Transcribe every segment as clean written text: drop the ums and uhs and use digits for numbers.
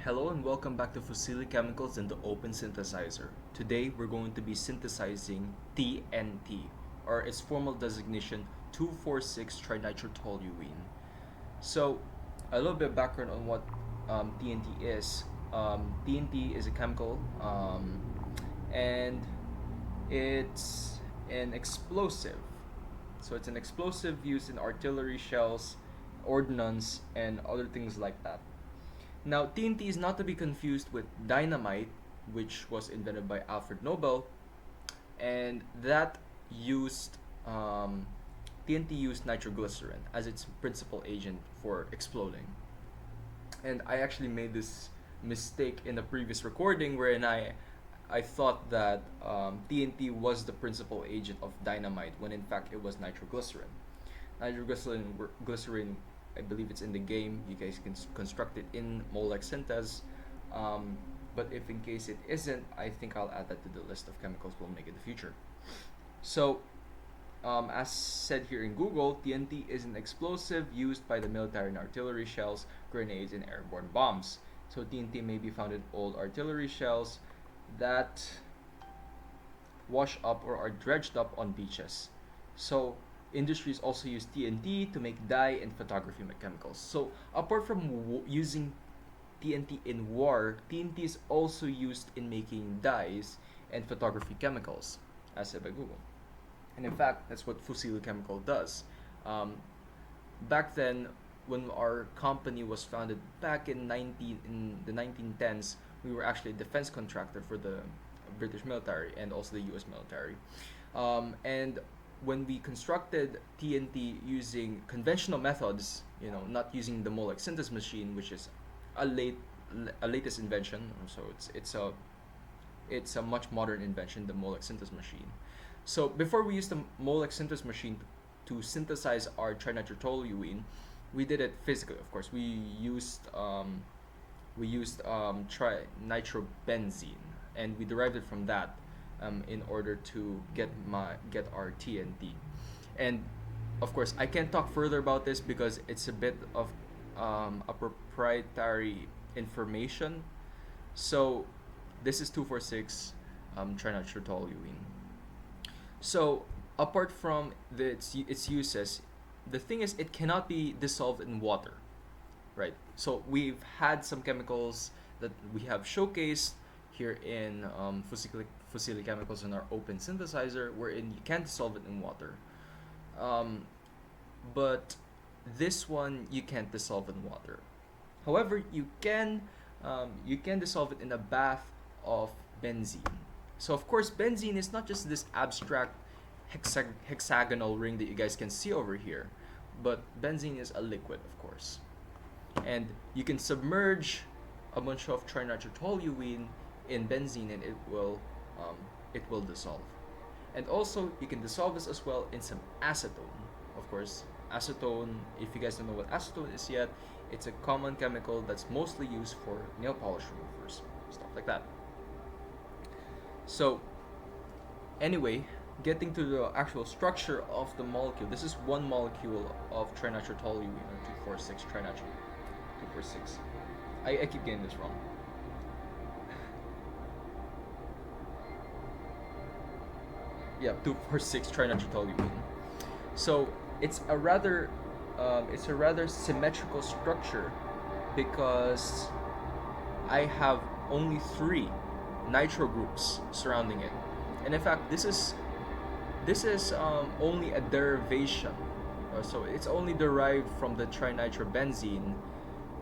Hello and welcome back to Fusili Chemicals and the Open Synthesizer. Today we're going to be synthesizing TNT, or its formal designation 2,4,6 trinitrotoluene. So, a little bit of background on what TNT is. TNT is a chemical, and it's an explosive. So it's an explosive used in artillery shells, ordnance, and other things like that. Now, TNT is not to be confused with dynamite, which was invented by Alfred Nobel, and that used TNT used nitroglycerin as its principal agent for exploding. And I actually made this mistake in the previous recording wherein I thought that TNT was the principal agent of dynamite when in fact it was nitroglycerin. Glycerin, I believe it's in the game. You guys can construct it in Molek-Syntez. But if in case it isn't, I think I'll add that to the list of chemicals we'll make in the future. So, as said here in Google, TNT is an explosive used by the military in artillery shells, grenades, and airborne bombs. So TNT may be found in old artillery shells that wash up or are dredged up on beaches. So industries also use TNT to make dye and photography chemicals. So apart from using TNT in war, TNT is also used in making dyes and photography chemicals, as said by Google. And in fact, that's what Fusili Chemical does. Um, Back then, when our company was founded back in the 1910s, we were actually a defense contractor for the British military and also the U.S. military. And when we constructed TNT using conventional methods, not using the Molek-Syntez machine, which is a latest invention. So it's a much modern invention, the Molek-Syntez machine. So before we used the Molek-Syntez machine to synthesize our trinitrotoluene, we did it physically. Of course, we used trinitrobenzene, and we derived it from that in order to get our TNT. And of course, I can't talk further about this because it's a bit of a proprietary information. So this is 2,4,6 trinitrotoluene. So apart from its uses, the thing is it cannot be dissolved in water, right? So we've had some chemicals that we have showcased here in Fusili Chemicals in our open synthesizer, wherein you can't dissolve it in water. But this one you can't dissolve in water. However, you can dissolve it in a bath of benzene. So of course, benzene is not just this abstract hexagonal ring that you guys can see over here, but benzene is a liquid, of course. And you can submerge a bunch of trinitrotoluene in benzene, and it will dissolve. And also, you can dissolve this as well in some acetone. Of course, acetone, if you guys don't know what acetone is yet, it's a common chemical that's mostly used for nail polish removers, stuff like that. So, anyway, getting to the actual structure of the molecule, this is one molecule of trinitrotoluene, or 2,4,6 trinitro. 2,4,6. I keep getting this wrong. Yeah, 2,4,6 trinitrotoluene. So it's a rather symmetrical structure because I have only three nitro groups surrounding it, and in fact, this is only a derivation. So it's only derived from the trinitrobenzene,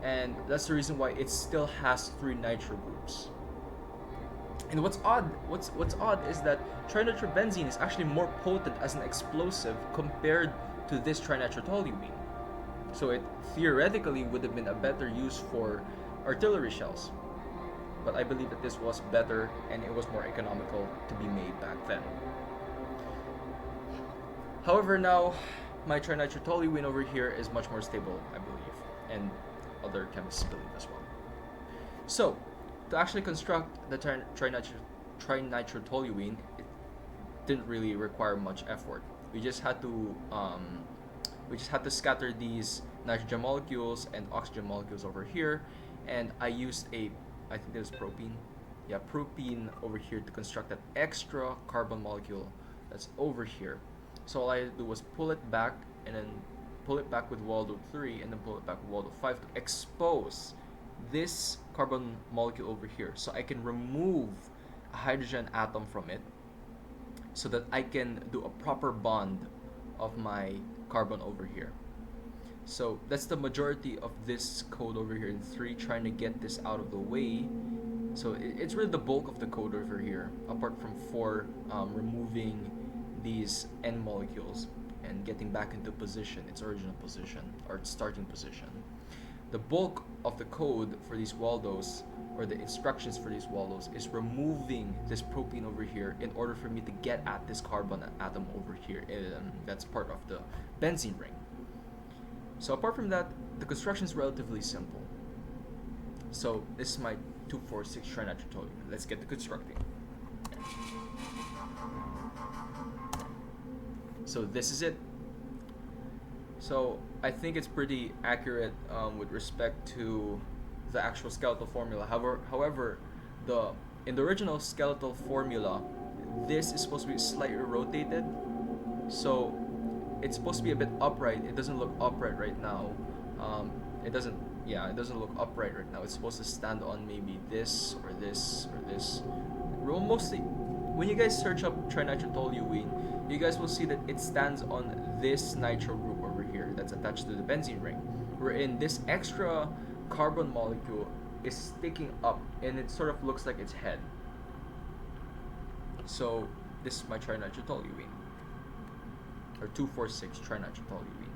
and that's the reason why it still has three nitro groups. And what's odd is that trinitrobenzene is actually more potent as an explosive compared to this trinitrotoluene. So it theoretically would have been a better use for artillery shells. But I believe that this was better and it was more economical to be made back then. However, now my trinitrotoluene over here is much more stable, I believe, and other chemists believe as well. So, to actually construct the trinitrotoluene, it didn't really require much effort. We just had to scatter these nitrogen molecules and oxygen molecules over here, and I used I think there's propene, yeah, propene over here to construct that extra carbon molecule that's over here. So all I had to do was pull it back, and then pull it back with Waldo 3, and then pull it back with Waldo 5 to expose this carbon molecule over here, so I can remove a hydrogen atom from it, so that I can do a proper bond of my carbon over here. So that's the majority of this code over here in 3, trying to get this out of the way. So it's really the bulk of the code over here, apart from 4, removing these N molecules and getting back into position, its original position, or its starting position. The bulk of the code for these Waldos, or the instructions for these Waldos, is removing this propene over here in order for me to get at this carbon atom over here. That's part of the benzene ring. So apart from that, the construction is relatively simple. So this is my 2,4,6 trinitrotoluene. Let's get to constructing. So this is it. So I think it's pretty accurate with respect to the actual skeletal formula. However, in the original skeletal formula, this is supposed to be slightly rotated. So it's supposed to be a bit upright. It doesn't look upright right now. It doesn't look upright right now. It's supposed to stand on maybe this or this or this. Well, mostly, when you guys search up trinitrotoluene, you guys will see that it stands on this nitro group over here that's attached to the benzene ring, wherein this extra carbon molecule is sticking up, and it sort of looks like its head. So this is my trinitrotoluene, or 2,4,6 trinitrotoluene.